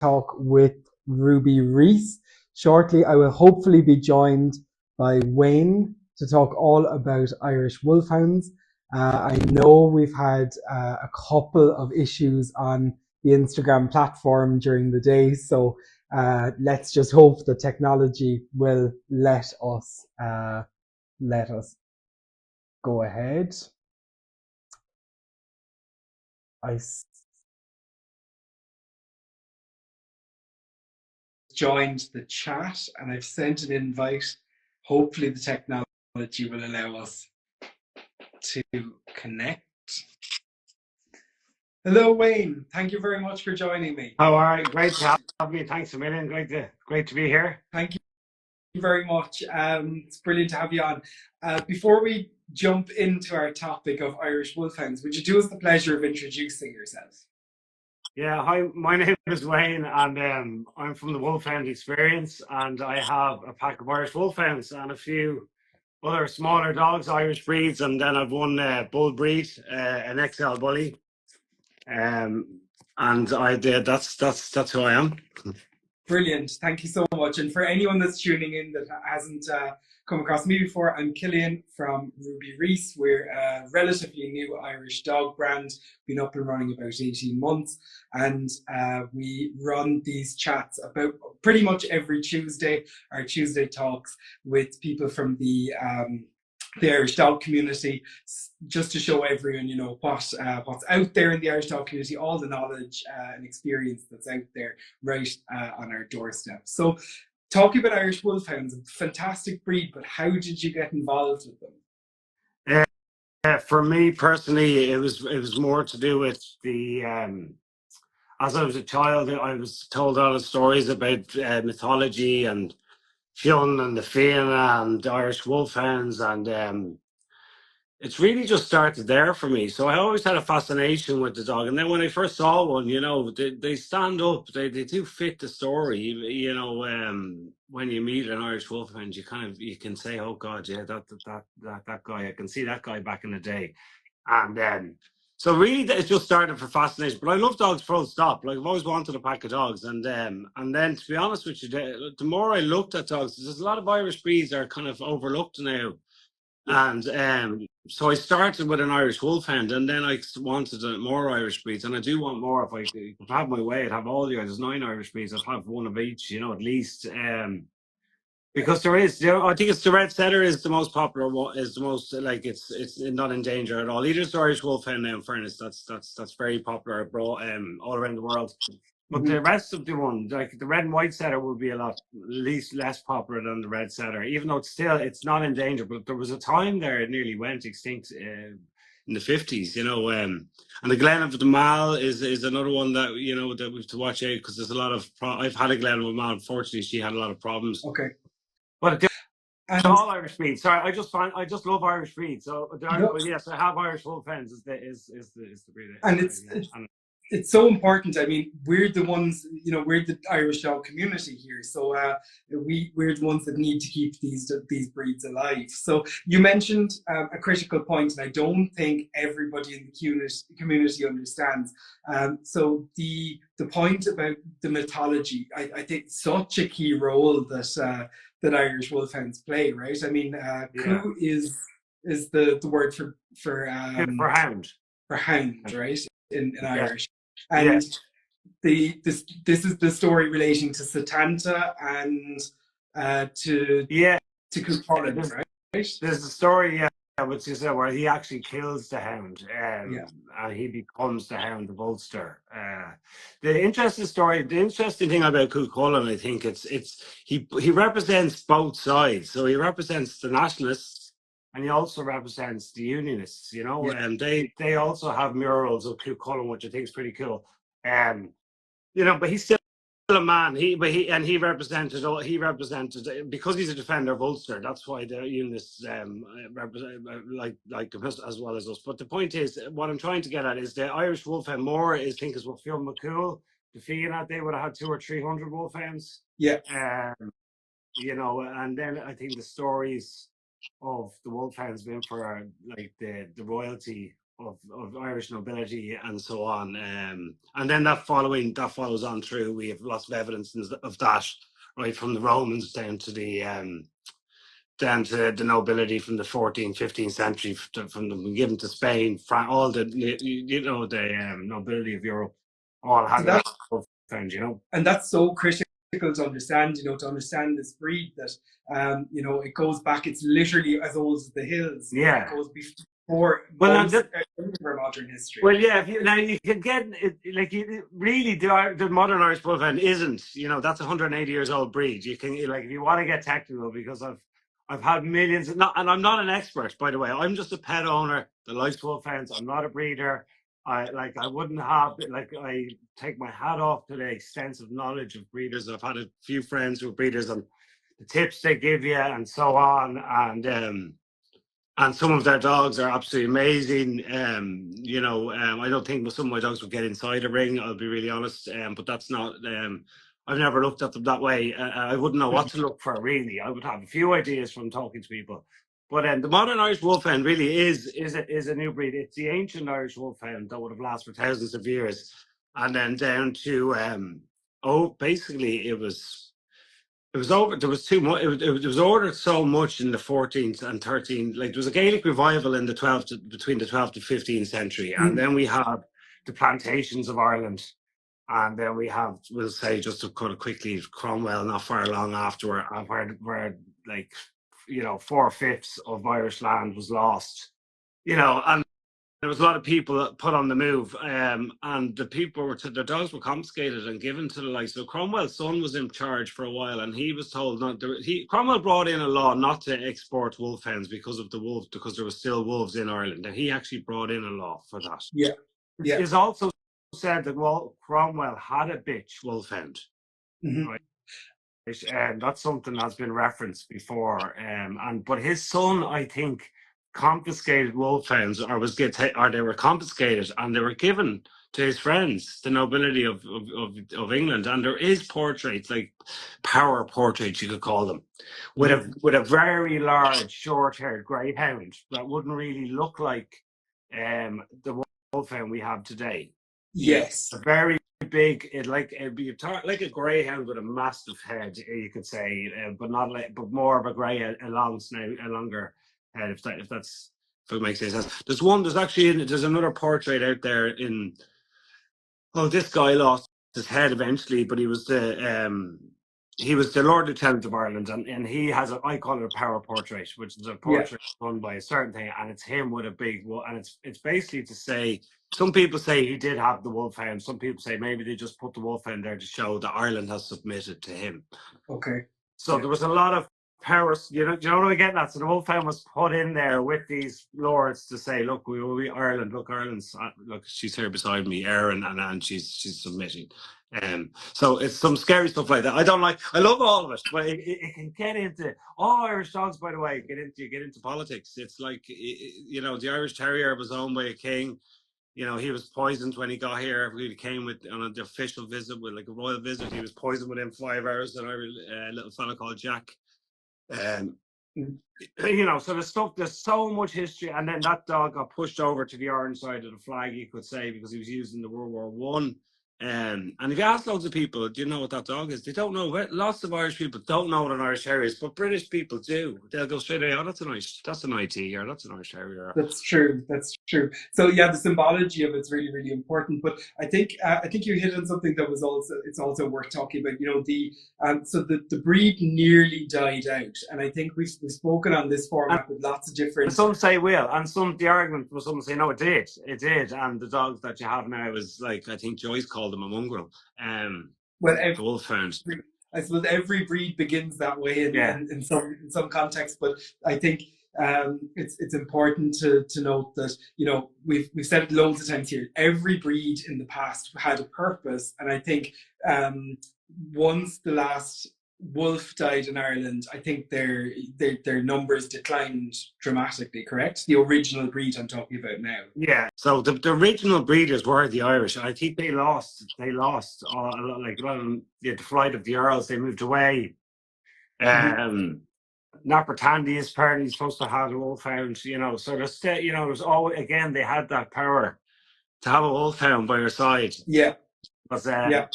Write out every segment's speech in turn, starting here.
talk with Ruby Reese. Shortly, I will hopefully be joined by Wayne to talk all about Irish Wolfhounds. I know we've had a couple of issues on the Instagram platform during the day, so let's just hope the technology will let us go ahead. I joined the chat and I've sent an invite. Hopefully the technology will allow us to connect. Hello, Wayne. Thank you very much for joining me. How are you? Great to have me. Thanks a million. Great to be here. Thank you very much. It's brilliant to have you on. Before we jump into our topic of Irish Wolfhounds, would you do us the pleasure of introducing yourself? Yeah, hi, my name is Wayne, and I'm from the Wolfhound Experience, and I have a pack of Irish Wolfhounds and a few other smaller dogs, Irish breeds, and then I've one bull breed, an XL bully, and I did. That's who I am. Brilliant. Thank you so much. And for anyone that's tuning in that hasn't come across me before, I'm Killian from Ruby Reese. We're a relatively new Irish dog brand, been up and running about 18 months. And we run these chats about pretty much every Tuesday, our Tuesday talks with people from the Irish dog community, just to show everyone, you know, what's out there in the Irish dog community, all the knowledge and experience that's out there right on our doorstep. So, talking about Irish Wolfhounds, a fantastic breed, but how did you get involved with them? For me personally, it was more to do with the. As I was a child, I was told all the stories about mythology and Fionn and the Fianna and Irish Wolfhounds, and it's really just started there for me. So I always had a fascination with the dog. And then when I first saw one, you know, they stand up, they do fit the story. You know, when you meet an Irish Wolfhound, you can say, oh God, yeah, that guy, I can see that guy back in the day. And then so really it just started for fascination. But I love dogs full stop. Like I've always wanted a pack of dogs. And then to be honest with you, the more I looked at dogs, there's a lot of Irish breeds that are kind of overlooked now. And so I started with an Irish Wolfhound, and then I wanted more Irish breeds, and I do want more. If I could have my way, I'd have all the There's 9 Irish breeds. I'd have one of each, you know, at least. Because there is, you know, I think it's the red setter is the most popular one, is the most like it's not in danger at all. Either the Irish Wolfhound now, in fairness, that's very popular abroad, all around the world. But the rest of the one, like the red and white setter, would be less popular than the red setter, even though it's not in danger. But there was a time there it nearly went extinct in the 50s, you know. And the Glen of the Mal is another one that, you know, that we have to watch out, because there's a lot of. I've had a Glen of the Mal. Unfortunately, she had a lot of problems. Okay. But it's all Irish breeds. Sorry, I just love Irish breeds. So yes, I have Irish Wolfhounds. Is the breed. And it's so important. I mean, we're the ones, you know, we're the Irish dog community here, so we're the ones that need to keep these breeds alive. So you mentioned a critical point, and I don't think everybody in the community understands. So the point about the mythology, I think such a key role that Irish Wolfhounds play, right? I mean, coo is the word for hound. For hound, right? In Irish. And this is the story relating to Satanta and to Cuchulainn, right? There's a story, which is where he actually kills the hound, and he becomes the Hound of Ulster. The interesting thing about Cuchulainn, I think he represents both sides. So he represents the nationalists, and he also represents the unionists, you know. And they also have murals of Cuchulainn, which I think is pretty cool. You know, but he's still a man. He represented because he's a defender of Ulster. That's why the unionists represent like as well as us. But the point is, what I'm trying to get at is the Irish Wolfhound more is what Fionn McCool, the Fianna, they would have had 200 or 300 Wolfhounds. Yeah. You know, and then I think the stories of the Wolfhounds been for like the royalty of Irish nobility and so on. And then that follows on through. We have lots of evidence of that, right from the Romans down to the nobility from the 14th, 15th century, from them given to Spain, all the nobility of Europe, all had So found, and that's so critical to understand, to understand this breed that, it goes back, it's literally as old as the hills. Yeah. It goes before modern history. Well, yeah, you can get it, like really the modern Irish Wolfhound isn't, that's a 180 years old breed. You can, like, if you want to get technical, because I've had millions, and I'm not an expert, by the way. I'm just a pet owner that likes Wolfhounds. I'm not a breeder. I wouldn't have, I take my hat off to the extensive knowledge of breeders. I've had a few friends who are breeders and the tips they give you and so on, and some of their dogs are absolutely amazing. I don't think some of my dogs would get inside a ring, I'll be really honest, but that's not, I've never looked at them that way. I wouldn't know what to look for, really. I would have a few ideas from talking to people. But the modern Irish Wolfhound really is a new breed. It's the ancient Irish Wolfhound that would have lasted for thousands of years. And then down to, basically it was over. There was too much. It was ordered so much in the 14th and 13th. Like, there was a Gaelic revival in between the 12th and 15th century, and then we had the plantations of Ireland, and then we have, we'll say, just to kind of quickly, Cromwell not far along afterward, where like 4/5 of Irish land was lost, and there was a lot of people that put on the move, and the people their dogs were confiscated and given to the likes. So Cromwell's son was in charge for a while, and he was told not. Cromwell brought in a law not to export wolfhounds because there were still wolves in Ireland, and he actually brought in a law for that. Yeah. It's also said that Cromwell had a bitch wolfhound. Right? And that's something that's been referenced before. But his son, I think, confiscated wolfhounds, or they were confiscated and they were given to his friends, the nobility of England. And there is portraits, like power portraits, you could call them, with a very large, short-haired greyhound that wouldn't really look like the wolfhound we have today. Yes. A very big, it'd be like a greyhound with a massive head, you could say, but more of a longer head, if it makes any sense. There's another portrait out there in. Oh, this guy lost his head eventually, but he was the Lord Lieutenant of Ireland, and he has I call it a power portrait, which is a portrait done by a certain thing, and it's him with a big, and it's basically to say. Some people say he did have the wolfhound. Some people say maybe they just put the wolfhound there to show that Ireland has submitted to him. Okay. So there was a lot of power. Do you know what I'm getting at? So the wolfhound was put in there with these lords to say, look, we will be Ireland. Look, Ireland's, look, she's here beside me, Erin, and she's submitting. So it's some scary stuff like that. I love all of it, but it can get into all Irish dogs, by the way, get into politics. It's like, the Irish Terrier was owned by a king. He was poisoned when he got here. He came on an official visit, with like a royal visit. He was poisoned within 5 hours. And a little fella called Jack. So there's so much history. And then that dog got pushed over to the orange side of the flag, you could say, because he was used in the World War One. And if you ask loads of people, do you know what that dog is? They don't know. Lots of Irish people don't know what an Irish Terrier is, but British people do. They'll go straight away, that's an IT, or that's an Irish Terrier. That's true. So yeah, the symbology of it's really, really important. But I think you hit on something that it's also worth talking about. The breed nearly died out, and I think we've spoken on this format with lots of different. And some say will, and the argument was some say no, it did, and the dogs that you have now is, like, I think Joyce called them a mongrel. The Wolfhound. I suppose every breed begins that way in some context, but I think it's important to note that we've said it loads of times here. Every breed in the past had a purpose, and I think once the last wolf died in Ireland, I think their numbers declined dramatically. Correct? The original breed I'm talking about now. Yeah. So the original breeders were the Irish. I think they lost the flight of the Earls. They moved away. Napper Tandy is apparently supposed to have a wolfhound, you know. So there's still, you know, there's always, again, they had that power to have a wolfhound by your side. Yeah. But Yeah.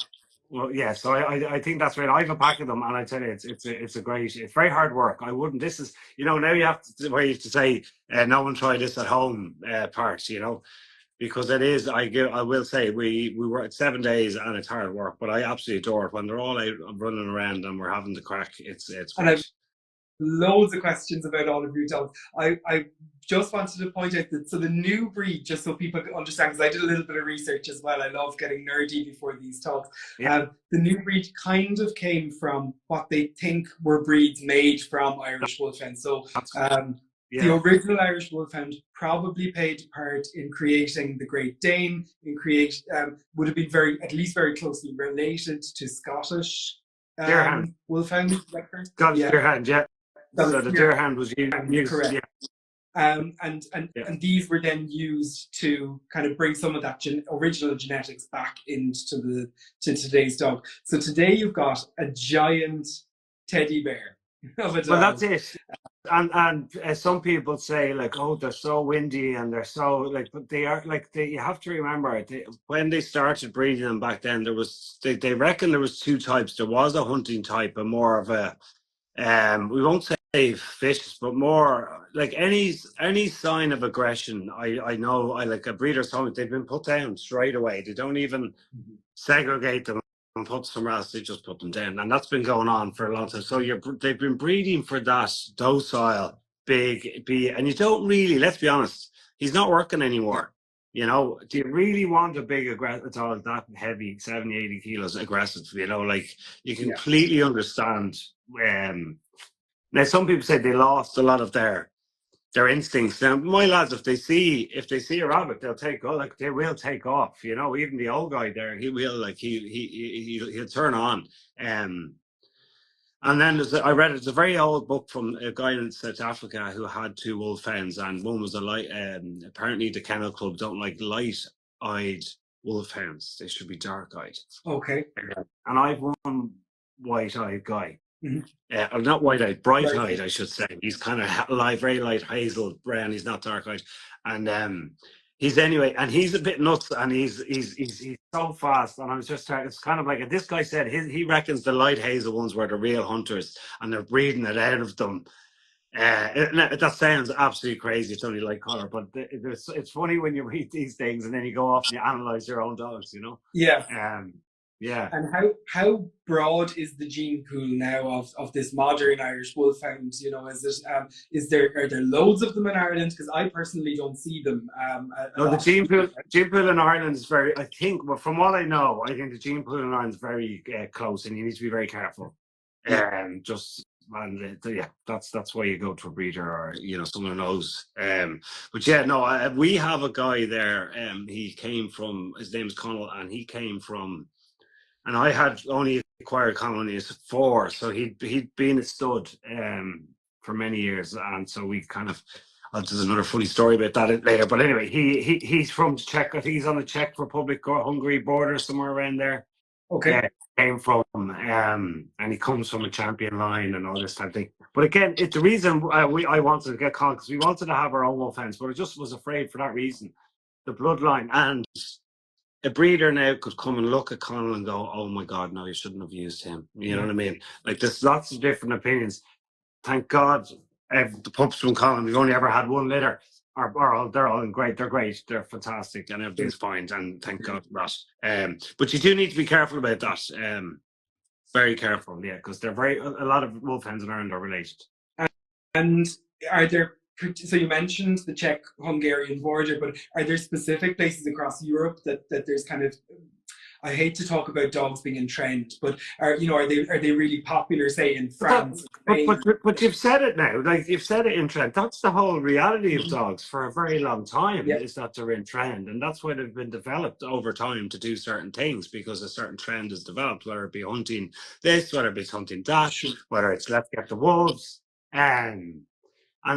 well, yeah. So I think that's right. I have a pack of them, and I tell you, it's a great. It's very hard work. I wouldn't. This is, you know, now you have to wait to say, no one try this at home part, you know, because it is. I will say we worked 7 days and it's hard work, but I absolutely adore it when they're all out running around and we're having the crack. It's And great. I've loads of questions about all of your dogs. I just wanted to point out that, so the new breed, just so people understand, because I did a little bit of research as well. I love getting nerdy before these talks. Yeah, The new breed kind of came from what they think were breeds made from Irish Wolfhounds. So the yeah. original Irish Wolfhound probably played a part in creating the Great Dane, would have been at least very closely related to Scottish Deerhound. Wolfhound. Scottish Yeah, Deerhound, yeah. that So was the yeah, Deerhound was used, correct. yeah. Yeah. And these were then used to kind of bring some of that original genetics back into today's dog. So today you've got a giant teddy bear of a dog. Well, that's it. And some people say like, oh, they're so windy and they're so like, but they are like you have to remember when they started breeding them back then. They reckon there was two types. There was a hunting type and more of a we won't say vicious, but more like any sign of aggression. I know I like a breeder's home. They've been put down straight away. They don't even segregate them and put somewhere else. They just put them down, and that's been going on for a long time. So they've been breeding for that docile, and you don't really. Let's be honest. He's not working anymore. You know, do you really want a big aggressive dog that heavy, 70, 80 kilos aggressive? You know, like you completely understand. Now some people say they lost a lot of their instincts. Now my lads, if they see a rabbit, they'll they will take off. You know, even the old guy there, he will like he'll turn on. And then I read it's a very old book from a guy in South Africa who had two wolfhounds, and one was a light. Apparently, the kennel club don't like light-eyed wolfhounds; they should be dark-eyed. Okay. And I've one white-eyed guy. Mm-hmm. Not white-eyed, bright-eyed, I should say. He's kind of very light hazel brown. He's not dark-eyed, and he's a bit nuts, and he's so fast. And I was just it's kind of like this guy said he reckons the light hazel ones were the real hunters, and they're breeding it out of them. That sounds absolutely crazy. It's only light color, but it's funny when you read these things and then you go off and you analyze your own dogs. You know. Yeah. Yeah. And how broad is the gene pool now of this modern Irish Wolfhound? You know, are there loads of them in Ireland? Because I personally don't see them. No, the gene pool in Ireland is very. I think, well, from what I know, I think the gene pool in Ireland is very close, and you need to be very careful. That's why you go to a breeder or someone who knows. But yeah, no, we have a guy there. He came from. His name's Connell, and he came from. And I had only acquired colonies 4, so he'd been a stud for many years, and so we kind of. There's another funny story about that later, but anyway, he's from Czech. I think he's on the Czech Republic or Hungary border, somewhere around there. Okay. Came from, and he comes from a champion line and all this type of thing. But again, it's the reason I wanted to get Colin, because we wanted to have our own wolfhounds, but I just was afraid for that reason, the bloodline. And a breeder now could come and look at Connell and go, "Oh my God, no, you shouldn't have used him." You know what I mean? Like there's lots of different opinions. Thank God, the pups from Connell, we've only ever had one litter. They're all great. They're great. They're fantastic, and everything's fine. And thank God for that. But you do need to be careful about that. Very careful, yeah, because a lot of wolfhounds in Ireland are related. And are there? So you mentioned the Czech-Hungarian border, but are there specific places across Europe that there's kind of? I hate to talk about dogs being in trend, but are they really popular, say in France? But you've said it now, like you've said it in trend. That's the whole reality of dogs for a very long time, is that they're in trend, and that's why they've been developed over time to do certain things, because a certain trend is developed, whether it be hunting this, whether it be hunting that, whether it's let's get the wolves, and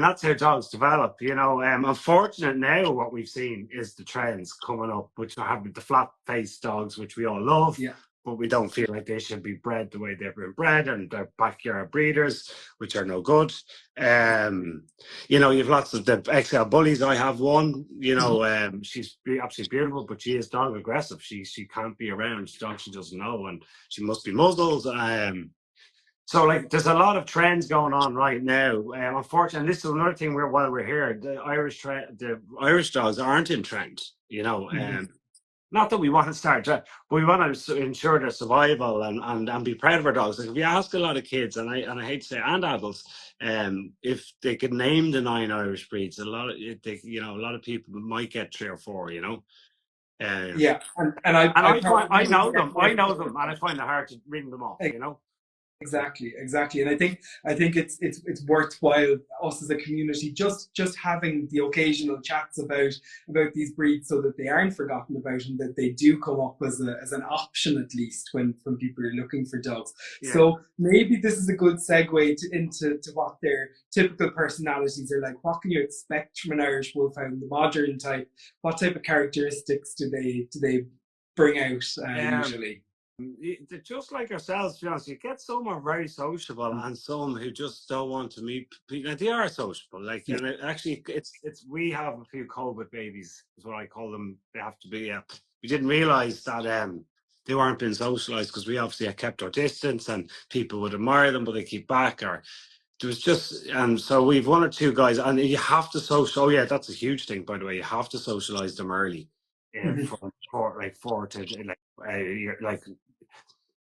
that's how dogs develop, Unfortunate now, what we've seen is the trends coming up, which have the flat-faced dogs, which we all love. Yeah. but we don't feel like they should be bred the way they've been bred, and they're backyard breeders, which are no good. You know, you've lots of the XL bullies. I have one. You know, she's absolutely beautiful, but she is dog aggressive. She can't be around dogs she doesn't know, and she must be muzzled. So, like, there's a lot of trends going on right now. Unfortunately, this is another thing. While we're here, the Irish dogs aren't in trend. You know, not that we want to start, but we want to ensure their survival and be proud of our dogs. Like, if you ask a lot of kids, and I hate to say, and adults, if they could name the 9 Irish breeds, a lot of people might get 3 or 4. You know. Yeah, and I know them, and I find it hard to ring them off. You know. Exactly, and I think it's worthwhile us as a community just having the occasional chats about these breeds, so that they aren't forgotten about, and that they do come up as an option, at least when people are looking for dogs. Yeah. So maybe this is a good segue into what their typical personalities are like. What can you expect from an Irish Wolfhound, the modern type? What type of characteristics do they bring out usually? Just like ourselves, to be honest, you get some are very sociable and some who just don't want to meet people. They are sociable, like, and actually, it's we have a few COVID babies, is what I call them. They have to be. We didn't realize that they weren't being socialized, because we obviously had kept our distance, and people would admire them, but they keep back. Or there was just, and so we've 1 or 2 guys, and you have to social. Oh yeah, that's a huge thing, by the way. You have to socialize them early,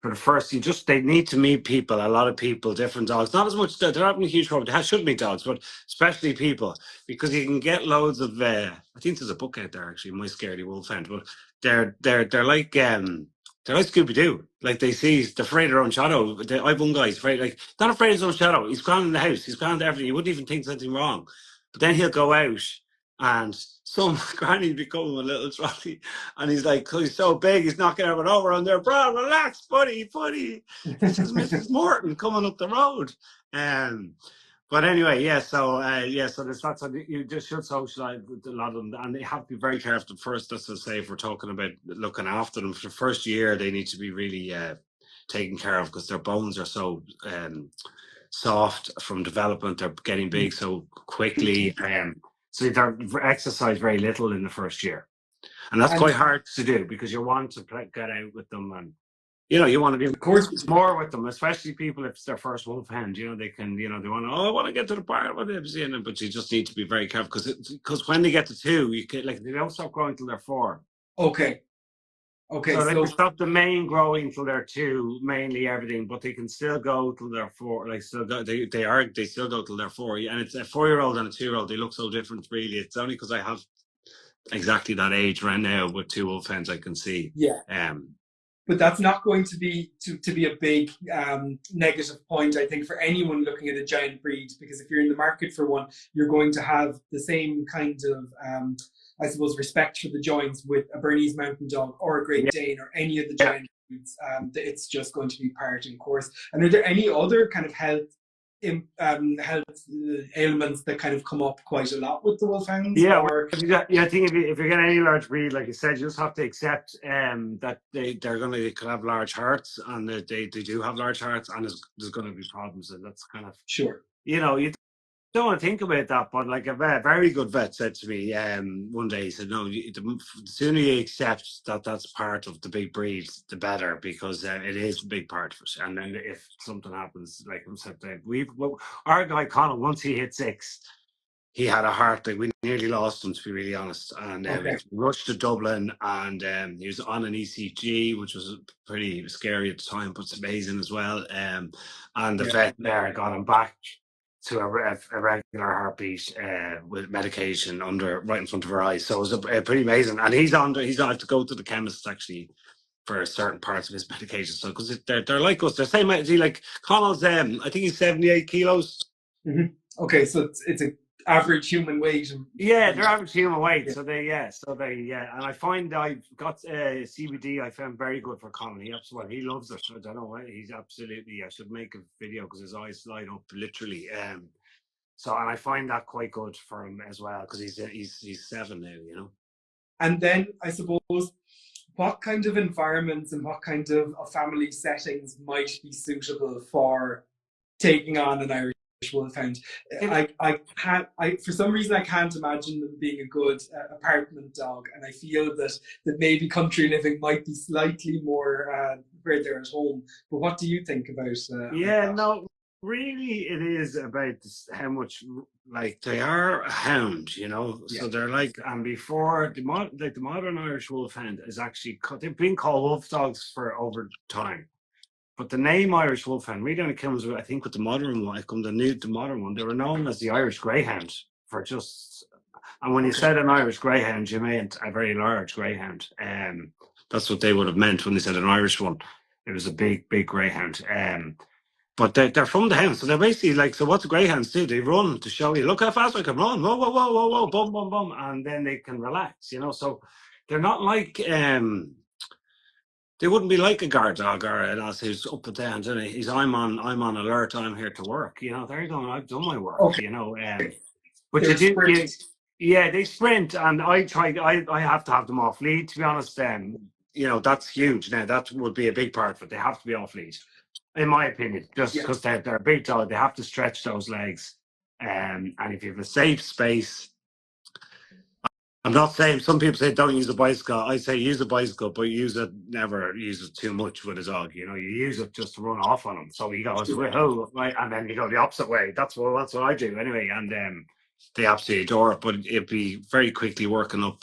for the first, they need to meet people, a lot of people, different dogs. Not as much, they're not a huge problem. They should meet dogs, but especially people, because you can get loads of. I think there's a book out there, actually, My Scaredy Wolfhound, but they're like Scooby Doo. Like, they're afraid of their own shadow. I've one guy, he's afraid, like, not afraid of his own shadow. He's gone in the house. He's gone to everything. You wouldn't even think something wrong, but then he'll go out. And some granny become a little trolley, and he's like, he's so big, he's knocking everyone over, and they're, bro, relax, buddy. This is Mrs. Morton coming up the road. But anyway, so there's lots of, you just should socialize with a lot of them, and they have to be very careful first. That's to say, if we're talking about looking after them for the first year, they need to be really taken care of, because their bones are so soft from development. They're getting big so quickly. So they exercise very little in the first year, and that's quite hard to do, because you want to get out with them, and you want to be, of course, more with them, especially people if it's their first wolfhound. They can, they want to, I want to get to the park with them, but you just need to be very careful, because when they get to 2, you can, like, they don't stop growing till they're 4. Okay. So they can stop the main growing till they're 2, mainly everything, but they can still go till they're 4. Like, still go, they still go till they're 4. And it's a 4-year-old and a 2-year-old. They look so different, really. It's only because I have exactly that age right now with 2 wolfhounds I can see. Yeah. But that's not going to be a big negative point, I think, for anyone looking at a giant breed, because if you're in the market for one, you're going to have the same kind of I suppose, respect for the joints with a Bernese Mountain Dog or a Great Dane or any of the giant breeds. It's just going to be part and course. And are there any other kind of health ailments that kind of come up quite a lot with the wolfhounds? I think if you're getting any large breed, like you said, you just have to accept that they could have large hearts, and that they do have large hearts, and there's going to be problems, and that's kind of sure. You don't want to think about that, but like a very good vet said to me one day, he said, no, the sooner you accept that that's part of the big breed, the better, because it is a big part of it. And then if something happens, like I said, our guy Colin, once he hit 6, he had a heart that we nearly lost him, to be really honest. And we rushed to Dublin, and he was on an ECG, which was pretty scary at the time, but it's amazing as well. And the vet there got him back to a regular heartbeat with medication right in front of her eyes. So it was pretty amazing. And he's on have to go to the chemist, actually, for certain parts of his medication. So because they're like us, they're same. Like Connell's, I think he's 78 kilos. Mm-hmm. Okay, so it's a average human weight. They're average human weight. So and I find I've got CBD. I found very good for Colin. He loves it. I don't know why. He's absolutely. I should make a video because his eyes light up literally. So, and I find that quite good for him as well, because he's 7 now. And then I suppose what kind of environments and what kind of family settings might be suitable for taking on an Irish Wolfhound? I can't. For some reason I can't imagine them being a good apartment dog, and I feel that maybe country living might be slightly more where they're at home. But what do you think about Yeah, that? no, really, it is about how much like they are a hound, you know. Yeah. So they're like, and before the modern Irish Wolfhound is actually they've been called wolf dogs for over time. But the name Irish Wolfhound really only comes with, I think, with the modern one. The modern one. They were known as the Irish Greyhound for just. And when you Okay. said an Irish Greyhound, you meant a very large greyhound. That's what they would have meant when they said an Irish one. It was a big, big greyhound. But they're from the hound, so they're basically like. So what the greyhounds do? They run to show you, look how fast I can run. Whoa, whoa, whoa, whoa, whoa, bum, bum, bum, and then they can relax. You know, so they're not like they wouldn't be like a guard dog or an ass who's up and down. And he's I'm on alert. I'm here to work. You know, they're going. I've done my work. Okay. You know, but you They're do. sprint. Yeah, they sprint, and I try. I have to have them off lead. To be honest, you know that's huge. Now that would be a big part of it. They have to be off lead, in my opinion, just Yeah. because they're a big dog. They have to stretch those legs, and if you have a safe space. I'm not saying some people say don't use a bicycle. I say use a bicycle, but never use it too much with a dog. You know, you use it just to run off on him. So he goes, "Whoa," right, and then you go the opposite way. That's what I do anyway. And they absolutely adore it, but it'd be very quickly working up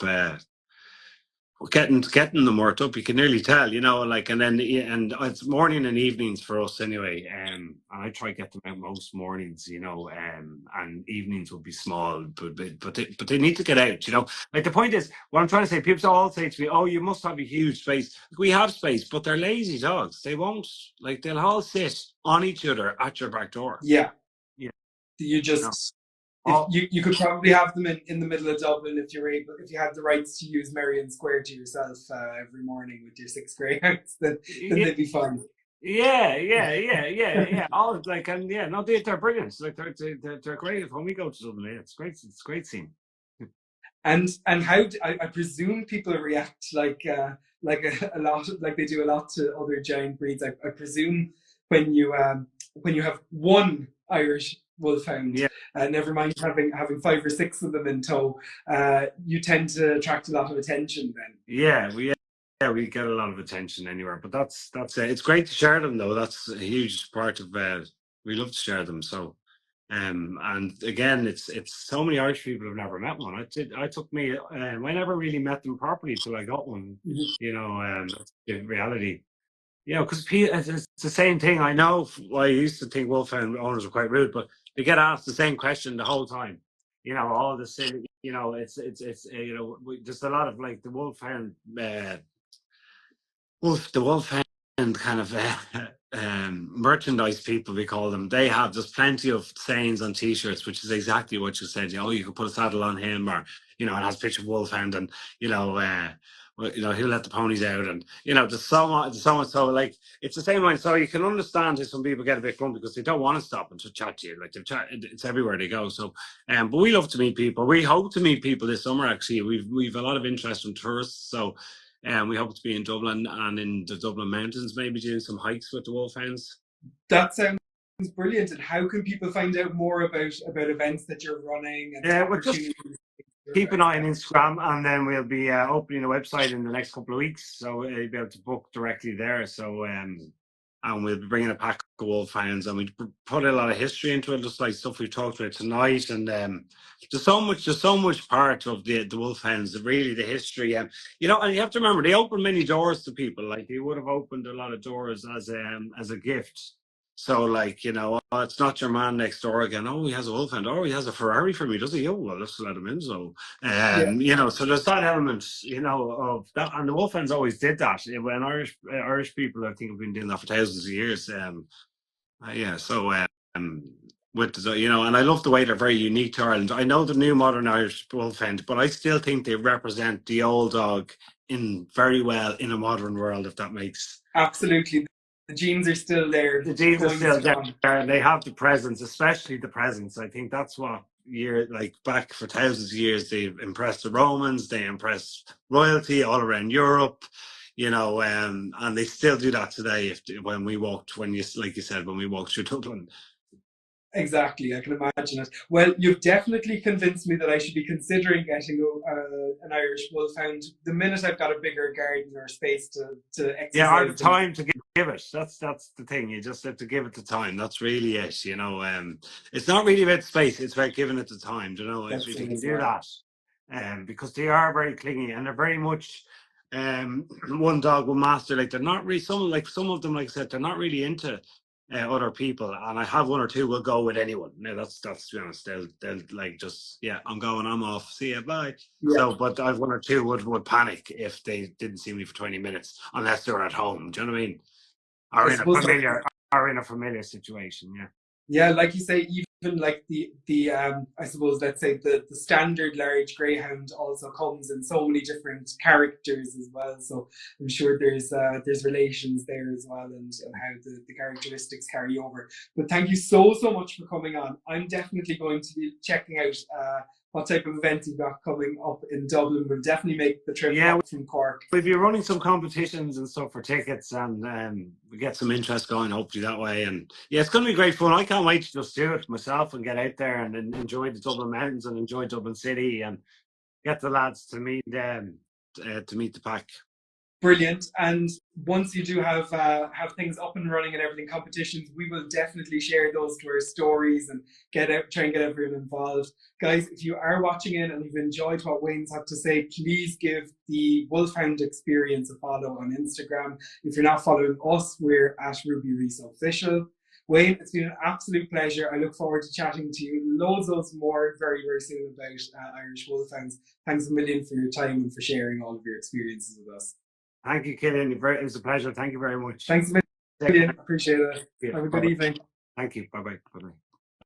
getting them worked up. You can nearly tell, you know, like, and then and it's morning and evenings for us anyway. And I try to get them out most mornings, you know, and evenings will be small, but they need to get out, you know. Like the point is, what I'm trying to say, people all say to me, "Oh, you must have a huge space." We have space, but they're lazy dogs. They won't like they'll all sit on each other at your back door. Yeah. Yeah, You you know. just if All, you could probably have them in the middle of Dublin if you had the rights to use Merrion Square to yourself every morning with your six greyhounds, then yeah, they'd be fine. yeah. All like and yeah, no, they're brilliant. Like they're great. When we go to Dublin, yeah, it's great. It's a great scene. And I presume people react like a lot like they do a lot to other giant breeds. I presume when you have one Irish Wolfhound, Yeah, never mind having five or six of them in tow, you tend to attract a lot of attention then. we get a lot of attention anywhere. But that's it's great to share them though. That's a huge part of. We love to share them. So. And again, it's so many Irish people have never met one. I took me. I never really met them properly till I got one. Mhm. You know, in reality, you know, because it's the same thing. I know. I used to think Wolfhound owners were quite rude, but they get asked the same question the whole time. You know, all the same. You know, it's you know, there's a lot of like the Wolfhound the Wolfhound kind of merchandise people, we call them. They have just plenty of sayings on T-shirts, which is exactly what you said. You know, you can put a saddle on him, or you know, it has a picture of Wolfhound, and you know, he'll let the ponies out, and you know, there's so much. So like, it's the same way. So you can understand if some people get a bit grumpy because they don't want to stop and to chat to you. Like it's everywhere they go. So, but we love to meet people. We hope to meet people this summer. Actually, we've a lot of interest from tourists. So and we hope to be in Dublin and in the Dublin Mountains, maybe doing some hikes with the Wolfhounds. That sounds brilliant. And how can people find out more about events that you're running and Yeah, we're just opportunities keep you're an eye on expecting? Instagram, and then we'll be opening a website in the next couple of weeks, so you'll be able to book directly there. So, and we'll be bringing a pack of Wolfhounds, and we put a lot of history into it, just like stuff we've talked about tonight. And there's so much part of the Wolfhounds, really the history. You know, and you have to remember they open many doors to people. Like they would have opened a lot of doors as a gift. So, like, you know, oh, it's not your man next door again. Oh, he has a Wolfhound. Oh, he has a Ferrari for me, does he? Oh, well, let's let him in. So, Yeah. you know, so there's that element, you know, of that. And the Wolfhounds always did that. When Irish people, I think, have been doing that for thousands of years. Yeah, so, with the, you know, and I love the way they're very unique to Ireland. I know the new modern Irish Wolfhound, but I still think they represent the old dog in very well in a modern world, if that makes Absolutely. The genes are still there, the genes are going still there, strong. and they have the presence, especially the presence. I think that's what like back for thousands of years, they impressed the Romans, they impressed royalty all around Europe. and they still do that today. When you like you said, when we walked through Dublin. Exactly, I can imagine it. Well, you've definitely convinced me that I should be considering getting an Irish Wolfhound the minute I've got a bigger garden or space to exercise. Yeah, or the time to give it. That's the thing. You just have to give it the time. That's really it. It's not really about space. It's about giving it the time. If you can do that, because they are very clingy and they're very much one dog, one master. Like they're not really some of them, like I said, they're not really into other people. And I have one or two will go with anyone. Now that's to be honest. They'll like just I'm going, I'm off. See ya, bye. Yeah. So, but I've one or two would panic if they didn't see me for 20 minutes unless they're at home. Do you know what I mean? Or in a familiar situation. Yeah. Yeah, like you say, even like the I suppose, let's say the standard large greyhound also comes in so many different characters as well. So I'm sure there's relations there as well, and how the characteristics carry over. But thank you so much for coming on. I'm definitely going to be checking out what type of event you've got coming up in Dublin. We'll definitely make the trip up from Cork. We'll be running some competitions and stuff for tickets, and we get some interest going hopefully that way. And yeah, it's going to be great fun. I can't wait to just do it myself and get out there and enjoy the Dublin mountains and enjoy Dublin City and get the lads to meet the pack. Brilliant. And once you do have things up and running and everything, competitions, we will definitely share those to our stories and try and get everyone involved. Guys, if you are watching in and you've enjoyed what Wayne's had to say, please give the Wolfhound Experience a follow on Instagram. If you're not following us, we're at Ruby Reese Official. Wayne, it's been an absolute pleasure. I look forward to chatting to you loads more very, very soon about Irish Wolfhounds. Thanks a million for your time and for sharing all of your experiences with us. Thank you, Killian. It was a pleasure. Thank you very much. Thanks a million. Appreciate it. Have a good evening. Thank you. Bye-bye. Bye-bye.